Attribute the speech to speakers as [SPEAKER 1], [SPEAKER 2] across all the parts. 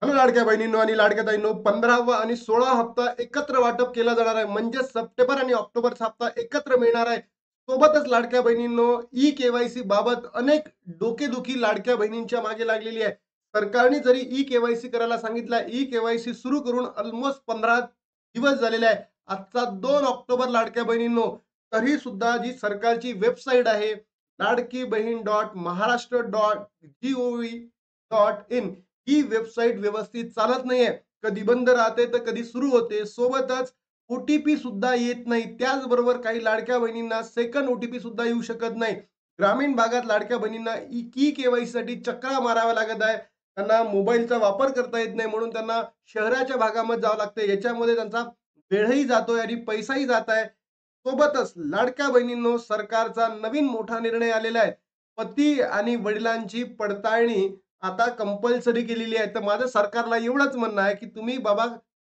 [SPEAKER 1] Hello लाडक्या बहिणींनो आणि लाडक्या ताईंनो, 15वा आणि 16 हप्ता एकत्र वाटप केला जाणार आहे. म्हणजे सप्टेंबर आणि ऑक्टोबरचा हप्ता एकत्र मिळणार आहे. सोबतच लाडक्या बहिणींनो, ई-केवायसी बाबत अनेक डोकेदुखी लाडक्या बहिणींच्या मागे लागलेली आहे. सरकारने जरी ई-केवायसी करायला सांगितलं, ई-केवायसी सुरू करून ऑलमोस्ट 15 दिवस झालेले आहे. आजचा 2 ऑक्टोबर लाडक्या बहिणींनो, तरी सुद्धा जी सरकारची वेबसाईट आहे, Ladki Bahin dot Maharashtra dot gov.in, ही वेबसाईट व्यवस्थित चालत नाहीये. कधी बंद राहते तर कधी सुरू होते. सोबतच ओ-टी-पी सुद्धा येत नाही. त्याचबरोबर काही लाडक्या बहिणींना सेकंड ओ-टी-पी सुद्धा येऊ शकत नाही. ग्रामीण भागात लाडक्या बहिणींना ई-केवायसीसाठी चकरा माराव्या लागत आहे. त्यांना मोबाईलचा वापर करता येत नाही म्हणून त्यांना शहराच्या भागामध्ये जावं लागतं. याच्यामध्ये त्यांचा वेळही जातोय आणि पैसाही जात आहे. सोबतच लाडक्या बहिणींनो, सरकारचा नवीन मोठा निर्णय आलेला आहे. पती आणि वडिलांची पडताळणी आता कंपल्सरी केलेली आहे. तर माझं सरकारला एवढंच म्हणणं आहे, की तुम्ही बाबा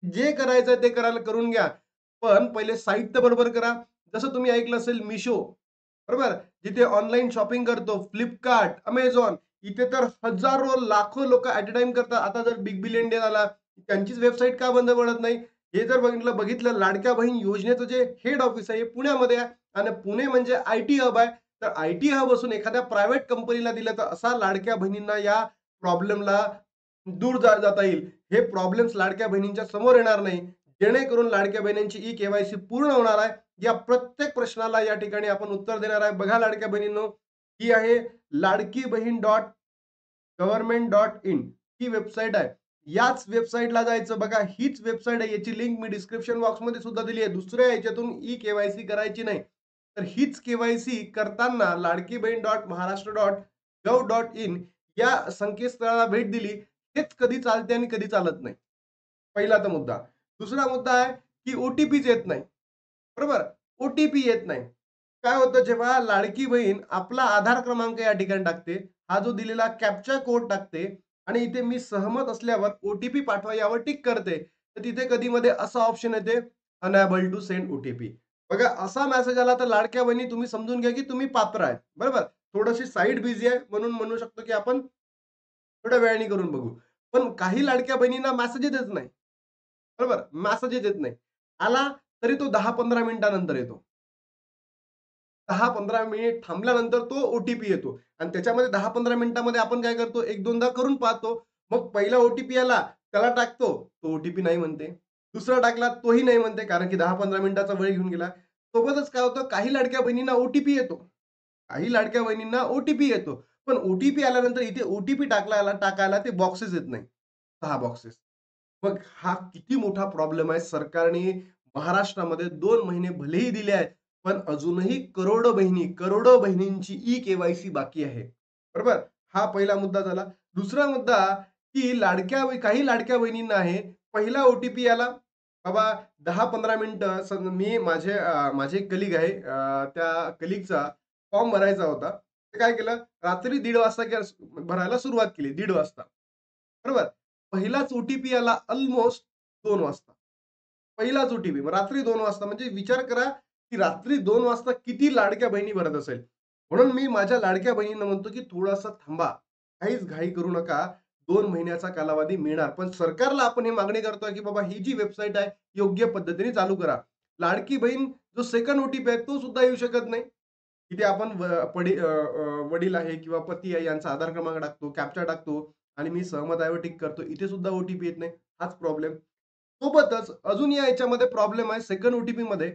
[SPEAKER 1] जे करायचं ते करायला करून घ्या. पण पहिले साहित्य बरोबर करा. जसं तुम्ही ऐकलं असेल Meesho, बरोबर? जिथे ऑनलाईन शॉपिंग करतो. Flipkart, Amazon, इथे तर हजारो, लाखो लोकं ॲट अ टाईम करतात. आता जर बिग बिलियन डे झाला, त्यांचीच वेबसाईट का बंद पडत नाही? हे जर बघितलं लाडक्या बहीण योजनेचं जे हेड ऑफिस आहे, हे पुण्यामध्ये आहे आणि पुणे म्हणजे आय-टी हब आहे. तर आय-टी हब असून एखाद्या प्रायव्हेट कंपनीला दिलं, तर असा लाडक्या बहिणींना या प्रॉब्लेमला दूर जाता येईल. हे प्रॉब्लेम्स लाडक्या बहिणींच्या समोर येणार नाही. जेणेकरून लाडक्या बहिणींची ई-केवायसी पूर्ण होणार आहे. या प्रत्येक प्रश्नाला या ठिकाणी आपण उत्तर देणार आहे. बघा लाडक्या बहिणींनो, ही आहे Ladki Bahin dot government dot in, he website आहे. याच वेबसाईटला जायचं. बघा, हीच वेबसाईट आहे. याची लिंक मी डिस्क्रिप्शन बॉक्समध्ये सुद्धा दिली आहे. दुसऱ्या ह्याच्यातून ई-केवायसी करायची नाही. तर हीच केवायसी करताना Ladki Bahin dot Maharashtra dot gov dot in या संकेतस्थळाला भेट दिली. हेच कधी चालते आणि कधी चालत नाही. पहिला तर मुद्दा. दुसरा मुद्दा आहे, की ओ-टी-पीच येत नाही. बरोबर? ओ-टी-पी येत नाही. काय होतं, जेव्हा लाडकी बहीण आपला आधार क्रमांक या ठिकाणी टाकते, हा जो दिलेला कॅप्चा कोड टाकते आणि इथे मी सहमत असल्यावर ओ-टी-पी पाठवा यावर टिक करते. तर तिथे कधी-मध्ये असा ऑप्शन येते, अनएबल टू सेंड ओ-टी-पी. बघा, असा मेसेज आला तर लाडक्या बहिणी तुम्ही समजून घ्या, की तुम्ही पात्र आहेत. बरोबर? थोडीशी साईट बिझी आहे म्हणून म्हणू शकतो, की आपण थोड्या वेळाने करून बघू. पण काही लाडक्या बहिणींना मेसेज येतच नाही. बरोबर? मेसेज येत नाही. आला तरी तो 10-15 मिनिटानंतर येतो. 10-15 मिनिट थांबल्यानंतर तो ओ-टी-पी येतो आणि त्याच्यामध्ये 10-15 मिनिटामध्ये आपण काय करतो, 1-2दा करून पाहतो. मग पहिला ओ-टी-पी आला, त्याला टाकतो, तो ओ-टी-पी नाही म्हणते. दुसरा टाकला, तोही नाही म्हणते, कारण की 10-15 मिनिटाचा वेळ घेऊन गेला. सोबतच काय होतं, काही लाडक्या बहिणींना ओ-टी-पी येतो. काही लाडक्या बहिणींना ओ-टी-पी येतो. पण ओ-टी-पी आल्यानंतर इथे ओ-टी-पी टाकायला ते बॉक्सेस येत नाही. 6 बॉक्सेस. मग हा किती मोठा प्रॉब्लेम आहे. सरकारने महाराष्ट्रामध्ये 2 महिने भलेही दिले आहेत, पण अजूनही करोडो बहिणींची ई-केवायसी बाकी आहे. बरोबर? हा पहिला मुद्दा झाला. दुसरा मुद्दा, की काही लाडक्या बहिणींना आहे, पहिला ओ-टी-पी आला, बाबा 10-15 मिनिटं मी माझे एक कलीग आहे, त्या कलीगचा फॉर्म भरायचा होता. ते काय केलं, रात्री 1:30 वाजता भरायला सुरुवात केली, 1:30 वाजता. बरोबर? पहिलाच ओ-टी-पी आला अल्मोस्ट 2 वाजता. पहिलाच ओ-टी-पी. रात्री 2 वाजता, म्हणजे विचार करा, की रात्री 2 वाजता किती लाडक्या बहिणी भरत असेल. म्हणून मी माझ्या लाडक्या बहिणींना म्हणतो, की थोडासा थांबा. काहीच घाई करू नका. 2 महिन्याचा कालावधी मिळणार. पण सरकारला आपण ही मागणी करतोय, की बाबा ही जी वेबसाईट आहे, योग्य पद्धतीने चालू करा. लाडकी बहीण जो सेकंड ओ-टी-पी आहे, तो सुद्धा येऊ शकत नाही. तिथे आपण वडील आहे किंवा पती आहे यांचा आधार क्रमांक टाकतो, कॅप्चा टाकतो आणि मी सहमत आहे वर टिक करतो. इथे सुद्धा ओ-टी-पी येत नाही. हाच प्रॉब्लेम. सोबतच अजून या ह्याच्यामध्ये प्रॉब्लेम आहे सेकंड ओ-टी-पीमध्ये,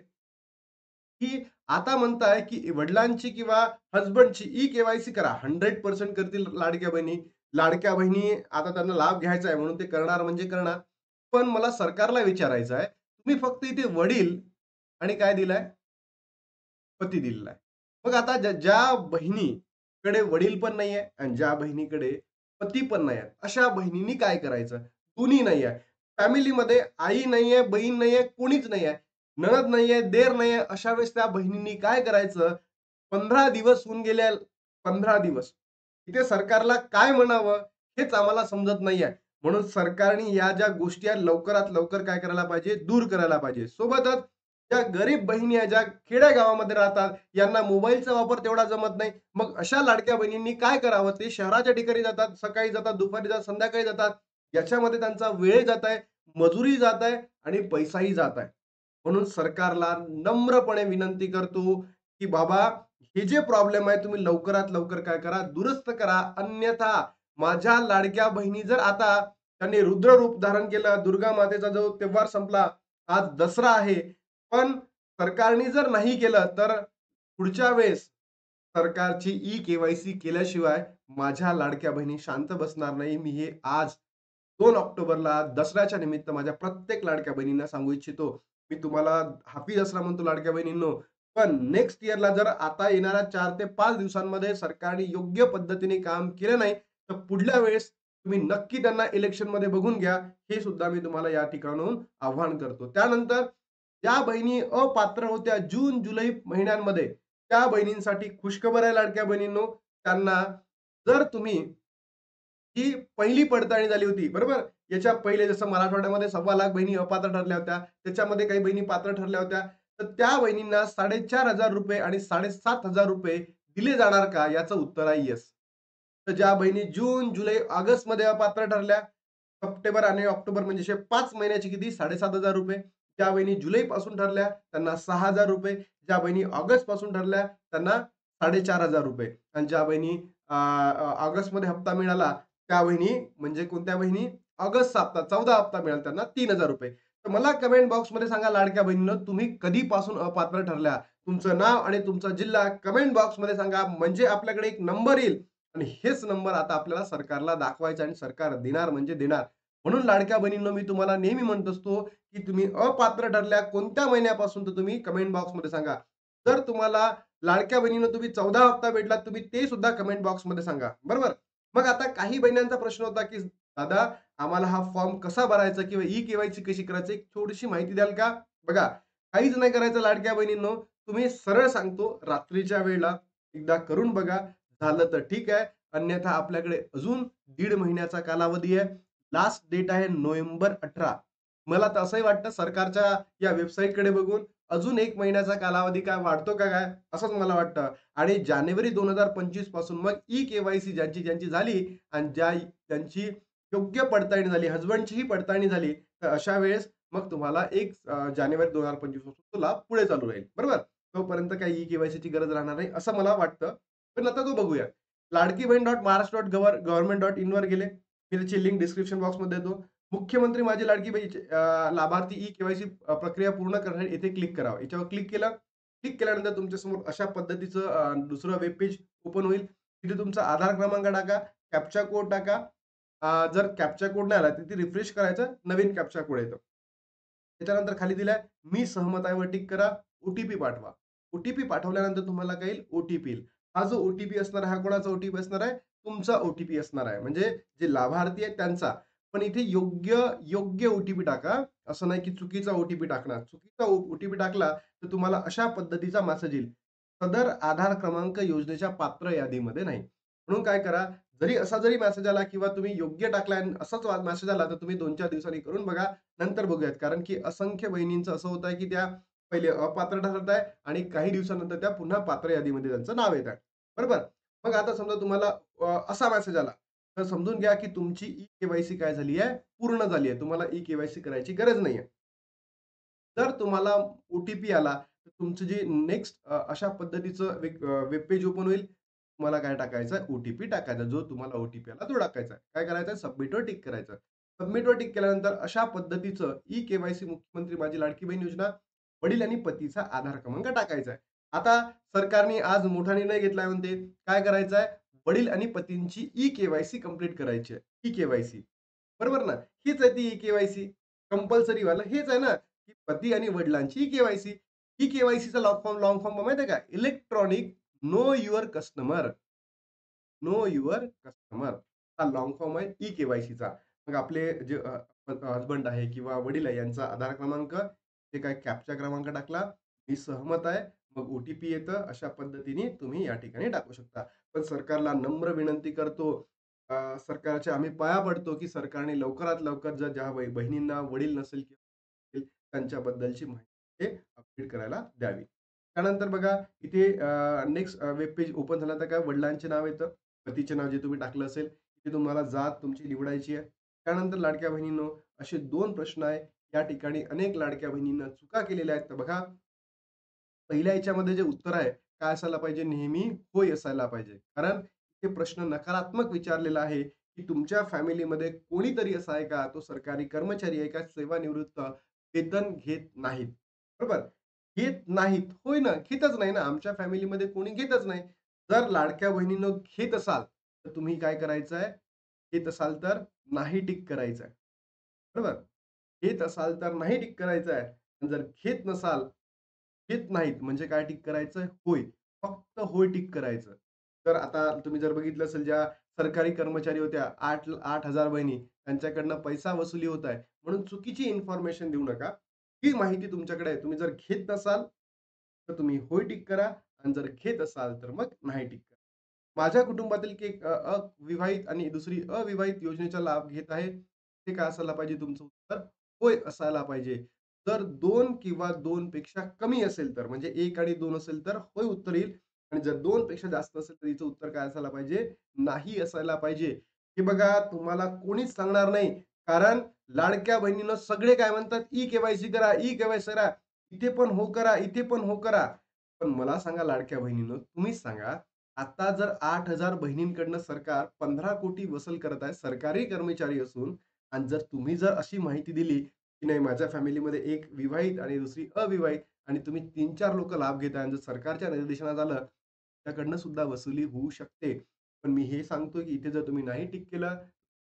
[SPEAKER 1] की आता म्हणताय, की वडिलांची किंवा हसबंडची ई-केवायसी करा. 100% करतील लाडक्या बहिणी. लाडक्या बहिणी आता त्यांना लाभ घ्यायचा आहे म्हणून ते करणार म्हणजे करणार. पण मला सरकारला विचारायचं आहे, तुम्ही फक्त इथे वडील आणि काय दिलाय? पती दिलेला आहे. मग आता ज्या बहिणीकडे वडील पण नाहीये आणि ज्या बहिणीकडे पती पण नाही आहे, अशा बहिणींनी काय करायचं? कुणी नाही आहे. फॅमिलीमध्ये आई नाहीये, बहीण नाहीये, कोणीच नाही आहे. नणद नाहीये, देर नाहीये. अशा वेळेस त्या बहिणींनी काय करायचं? 15 दिवस होऊन गेले, 15 दिवस. इथे सरकारला काय म्हणावं हेच आम्हाला समजत नाहीये. म्हणून सरकारने या ज्या गोष्टी आहेत लवकरात लवकर काय करायला पाहिजे? दूर करायला पाहिजे. सोबतच ज्या गरीब बहिणी आहेत, ज्या खेड्या गावामध्ये राहतात, यांना मोबाईलचा वापर तेवढा जमत नाही. मग अशा लाडक्या बहिणींनी काय करावं? ते शहराच्या ठिकाणी जातात, सकाळी जातात, दुपारी जातात, संध्याकाळी जातात. याच्यामध्ये त्यांचा वेळ जात आहे, मजुरी जात आहे आणि पैसाही जात आहे. म्हणून सरकारला नम्रपणे विनंती करतो, की बाबा हे जे प्रॉब्लेम आहे तुम्ही लवकरात लवकर काय करा, दुरुस्त करा. अन्यथा माझ्या लाडक्या बहिणी जर आता त्यांनी रुद्र रूप धारण केलं, दुर्गा मातेचा जो त्योहार संपला, आज दसरा आहे. पण सरकारने जर नाही केलं, तर पुढच्या वेळेस सरकारची ई-के-वाय-सी केल्याशिवाय माझ्या लाडक्या बहिणी शांत बसणार नाही. मी हे आज 2 ऑक्टोबरला दसऱ्याच्या निमित्त माझ्या प्रत्येक लाडक्या बहिणींना सांगू इच्छितो. मी तुम्हाला हॅपी दसरा म्हणतो लाडक्या बहिणींनो. पण नेक्स्ट इयरला जर आता येणाऱ्या 4 ते 5 दिवसांमध्ये सरकारने योग्य पद्धतीने काम केलं नाही, तर पुढल्या वेळेस तुम्ही नक्की त्यांना इलेक्शनमध्ये बघून घ्या. हे सुद्धा मी तुम्हाला या ठिकाणाहून आव्हान करतो. त्यानंतर ज्या बहिणी अपात्र होत्या जून, जुलै महिन्यांमध्ये, त्या बहिणींसाठी खुशखबर आहे लाडक्या बहिणींनो. त्यांना जर तुम्ही ही पहिली पडताळणी झाली होती, बरोबर? याच्या पहिले जसं मराठवाड्यामध्ये 2.25 लाख बहिणी अपात्र ठरल्या होत्या. त्याच्यामध्ये काही बहिणी पात्र ठरल्या होत्या. तर त्या बहिणींना ₹4,500 आणि ₹7,500 दिले जाणार का? याचं उत्तर आहे येस. तर ज्या बहिणी जून, जुलै, ऑगस्टमध्ये अपात्र ठरल्या, सप्टेंबर आणि ऑक्टोबर म्हणजे असे 5 महिन्याचे किती ₹7,500. ज्या बहिणी जुलैपासून ठरल्या त्यांना ₹6,000. ज्या बहिणी ऑगस्टपासून ठरल्या त्यांना ₹4,500 आणि ज्या बहिणी ऑगस्टमध्ये हप्ता मिळाला त्या बहिणी म्हणजे कोणत्या बहिणी? ऑगस्टचा हप्ता 14 हप्ता मिळाला त्यांना ₹3,000. तर मला कमेंट बॉक्समध्ये सांगा लाडक्या बहिणींनो, तुम्ही कधीपासून अपात्र ठरल्या? तुमचं नाव आणि तुमचा जिल्हा कमेंट बॉक्समध्ये सांगा. म्हणजे आपल्याकडे एक नंबर येईल आणि हेच नंबर आता आपल्याला सरकारला दाखवायचा आणि सरकार देणार म्हणजे देणार. म्हणून लाडक्या बहिणींनो, मी तुम्हाला नेहमी म्हणत असतो, की तुम्ही अपात्र ठरल्या कोणत्या महिन्यापासून तर तुम्ही कमेंट बॉक्समध्ये सांगा. जर तुम्हाला लाडक्या बहिणींनो तुम्ही 14 हप्ता भेटला, तुम्ही ते सुद्धा कमेंट बॉक्समध्ये सांगा. बरोबर? मग आता काही बहिणींचा प्रश्न होता, की "दादा, आम्हाला हा फॉर्म कसा भरायचा किंवा ई-के-वाय-सी कशी करायची? एक थोडीशी माहिती द्याल का?" बघा, काहीच नाही करायचं लाडक्या बहिणींनो. तुम्ही सरळ सांगतो, रात्रीच्या वेळेला एकदा करून बघा. झालं तर ठीक आहे. अन्यथा आपल्याकडे अजून 1.5 महिन्याचा कालावधी आहे. लास्ट डेट आहे नोव्हेंबर 18. मला तर असंही वाटतं सरकारच्या या वेबसाईटकडे बघून अजून 1 महिन्याचा कालावधी काय वाढतो का काय? असंच मला वाटतं. आणि जानेवारी 2025 पासून मग ई-के-वाय-सी ज्यांची झाली आणि त्यांची योग्य पडताळणी झाली, हसबंडचीही पडताळणी झाली, तर अशा वेळेस मग तुम्हाला 1 जानेवारी 2025 पासून तो लाभ पुढे चालू राहील. बरोबर? तोपर्यंत काही ई-के-वाय-सीची गरज राहणार नाही, असं मला वाटतं. पण आता तो बघूया. लाडकीबहीण.महाराष्ट्र.गव्हर्नमेंट.in वर गेले. मी त्याची लिंक डिस्क्रिप्शन बॉक्समध्ये देतो. मुख्यमंत्री माझी लाडकी बहीण लाभार्थी ई-के-वाय-सी प्रक्रिया पूर्ण करण्यासाठी येथे क्लिक करावं. याच्यावर क्लिक केलं. क्लिक केल्यानंतर तुमच्यासमोर अशा पद्धतीचं दुसरं वेब पेज ओपन होईल. तिथे तुमचा आधार क्रमांक टाका, कॅप्चा कोड टाका. जर कॅप्चा कोड नाही आला, तर ते रिफ्रेश करायचं, नवीन कॅप्चा कोड येतो. त्याच्यानंतर खाली दिलाय, "मी सहमत आहे" वर टिक करा. ओ-टी-पी पाठवा. ओ-टी-पी पाठवल्यानंतर तुम्हाला कळेल ओ-टी-पी येईल. हा जो ओ-टी-पी असणार आहे, हा कोणाचा ओ-टी-पी असणार आहे? तुमचा ओ-टी-पी असणार आहे. म्हणजे जे लाभार्थी आहेत त्यांचा. पण इथे योग्य ओ-टी-पी टाका. असं नाही की चुकीचा ओ-टी-पी टाकणार. चुकीचा ओ-टी-पी टाकला, तर तुम्हाला अशा पद्धतीचा मेसेज येईल. सदर आधार क्रमांक योजनेच्या पात्र यादीमध्ये नाही. म्हणून काय करा, जरी मेसेज आला किंवा तुम्ही योग्य टाकलाय आणि असाच मेसेज आला, तर तुम्ही 2-4 दिवसांनी करून बघा. नंतर बघूयात. कारण की असंख्य बहिणींचं असं होत आहे, की त्या पहिले अपात्र ठरत आहे आणि काही दिवसानंतर त्या पुन्हा पात्र यादीमध्ये त्यांचं नाव येत आहे. बरोबर? मग आता समजा तुम्हाला असा मेसेज आला, तर समजून घ्या, की तुमची ई-के-वाय-सी काय झाली आहे? पूर्ण झाली आहे. तुम्हाला ई-के-वाय-सी करायची गरज नाहीये. जर तुम्हाला ओ-टी-पी आला, तर तुमचं जे नेक्स्ट अशा पद्धतीचं वेब पेज ओपन होईल. तुम्हाला काय टाकायचं आहे? ओ-टी-पी टाकायचा. जो तुम्हाला ओ-टी-पी आला तो टाकायचा आहे. काय करायचं आहे? सबमिटवर टिक करायचं. सबमिटवर टिक केल्यानंतर अशा पद्धतीचं ई-के-वाय-सी मुख्यमंत्री माझी लाडकी बहीण योजना, वडील आणि पतीचा आधार क्रमांक टाकायचा आहे. आता सरकारने आज मोठा निर्णय घेतलाय म्हणते. काय करायचं आहे? वडील आणि पतींची ई-के-वाय-सी कंप्लीट करायची आहे. ई-के-वाय-सी. बरोबर ना? हीच आहे ती ई-के-वाय-सी. कंपल्सरी वालं हेच आहे ना, की पती आणि वडिलांची ई-के-वाय-सी. ई-के-वाय-सीचा लॉंग फॉर्म माहिती आहे का? Electronic know your customer. Know your customer हा लाँग फॉर्म आहे ई-के-वाय-सीचा. मग आपले जे हसबंड आहे किंवा वडील आहे यांचा आधार क्रमांक, ते काय कॅप्चा क्रमांक टाकला, मी सहमत आहे. मग ओ-टी-पी येतं. अशा पद्धतीने तुम्ही या ठिकाणी टाकू शकता. पण सरकारला नम्र विनंती करतो, सरकारच्या आम्ही पाया पडतो, की सरकारने लवकरात लवकर जर ज्या बहिणींना वडील नसेल किंवा त्यांच्याबद्दलची माहिती अपडेट करायला द्यावी. त्यानंतर बघा इथे नेक्स्ट वेब पेज ओपन झाल्यानंतर काय वडिलांचे नाव येतं. पतीचे नाव जे तुम्ही टाकलं असेल, ते तुम्हाला जात तुमची निवडायची आहे. त्यानंतर लाडक्या बहिणींनो, असे 2 प्रश्न आहे. या ठिकाणी अनेक लाडक्या बहिणींना चुका केलेल्या आहेत. तर बघा, पहिल्या ह्याच्यामध्ये जे उत्तर आहे, काय असायला पाहिजे? नेहमी होय असायला पाहिजे. कारण ते प्रश्न नकारात्मक विचारलेला आहे, की तुमच्या फॅमिलीमध्ये कोणीतरी असा आहे का, तो सरकारी कर्मचारी आहे का, सेवानिवृत्त, वेतन घेत नाहीत. बरोबर? घेत नाहीत. होय ना, घेतच नाही ना. आमच्या फॅमिलीमध्ये कोणी घेतच नाही. जर लाडक्या बहिणीनं घेत असाल, तर तुम्ही काय करायचं आहे? घेत असाल तर नाही टिक करायचं आहे. बरोबर? घेत असाल तर नाही टिक करायचं आहे. आणि जर घेत नसाल, घेत नाहीत म्हणजे काय टिक करायचं? होय. फक्त होय टिक करायचं. तर आता तुम्ही जर बघितलं असेल ज्या सरकारी कर्मचारी होत्या 8,000 बहिणी त्यांच्याकडनं पैसा वसुली होत आहे. म्हणून चुकीची इन्फॉर्मेशन देऊ नका. ही माहिती तुमच्याकडे आहे. तुम्ही जर घेत नसाल, तर तुम्ही होय टिक करा आणि जर घेत असाल, तर मग नाही टिक करा. माझ्या कुटुंबातील की एक अविवाहित आणि दुसरी अविवाहित योजनेचा लाभ घेत आहे. ते काय असायला पाहिजे तुमचं उत्तर? होय असायला पाहिजे. जर 2 किंवा 2 पेक्षा कमी असेल तर, म्हणजे 1 आणि 2 असेल तर होय उत्तर येईल आणि जर 2 पेक्षा जास्त असेल तर हिचं उत्तर काय असायला पाहिजे? नाही असायला पाहिजे. हे बघा तुम्हाला कोणीच सांगणार नाही. कारण लाडक्या बहिणीनं सगळे काय म्हणतात, ई-के-वाय-सी करा, ई-के-वाय-सी करा. इथे पण हो करा, इथे पण हो करा. पण मला सांगा लाडक्या बहिणीनं, तुम्हीच सांगा, आता जर 8,000 बहिणींकडनं सरकार 15 कोटी वसूल करत आहे, सरकारी कर्मचारी असून आणि जर तुम्ही जर अशी माहिती दिली, की नाही माझ्या फॅमिलीमध्ये एक विवाहित आणि दुसरी अविवाहित आणि तुम्ही 3-4 लोकं लाभ घेताय आणि जर सरकारच्या निर्देशनात आलं, त्याकडनं सुद्धा वसुली होऊ शकते. पण मी हे सांगतोय, की इथे जर तुम्ही नाही टिक केलं,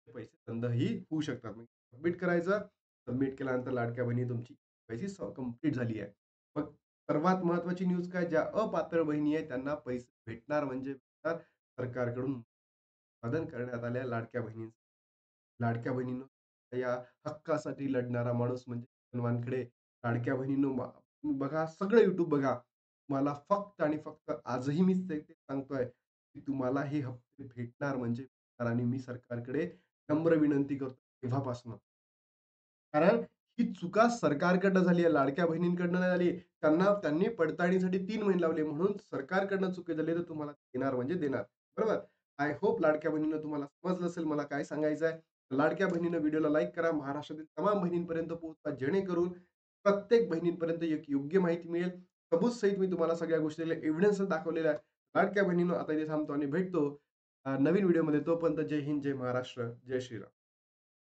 [SPEAKER 1] तर पैसे बंदही होऊ शकतात. सबमिट करायचं. सबमिट केल्यानंतर लाडक्या बहिणी तुमची पैसे कंप्लीट झाली आहे. मग सर्वात महत्त्वाची न्यूज काय? ज्या अपात्र बहिणी आहेत त्यांना पैसे भेटणार म्हणजे भेटणार सरकारकडून उत्पादन करण्यात आल्या लाडक्या बहिणी. लाडक्या बहिणीनं या हक्कासाठी लढणारा माणूस म्हणजे मुसलमानकडे लाडक्या बहिणीनं तुम्ही बघा सगळं YouTube बघा. मला फक्त आणि फक्त आजही मी ते सांगतोय, की तुम्हाला हे हप्ते भेटणार म्हणजे भेटणार आणि मी सरकारकडे नम्र विनंती करतो तेव्हापासून. कारण ही चुका सरकारकडनं झाली आहे, लाडक्या बहिणींकडनं नाही झाली. त्यांनी पडताळणीसाठी 3 महिने लावले म्हणून सरकारकडनं चुकी झाली तर तुम्हाला देणार म्हणजे देणार. बरोबर? आय होप लाडक्या बहिणींनो तुम्हाला समजलं असेल मला काय सांगायचं आहे. लाडक्या बहिणीनं व्हिडिओला लाईक करा. महाराष्ट्रातील तमाम बहिणींपर्यंत पोहोचवा जेणेकरून प्रत्येक बहिणींपर्यंत एक योग्य माहिती मिळेल. सबूतसहित मी तुम्हाला सगळ्या गोष्टीला एव्हिडन्स दाखवलेला आहे. लाडक्या बहिणींनो आता इथे थांबतो आणि भेटतो नवीन व्हिडिओमध्ये. तोपर्यंत जय हिंद, जय महाराष्ट्र, जय श्रीराम.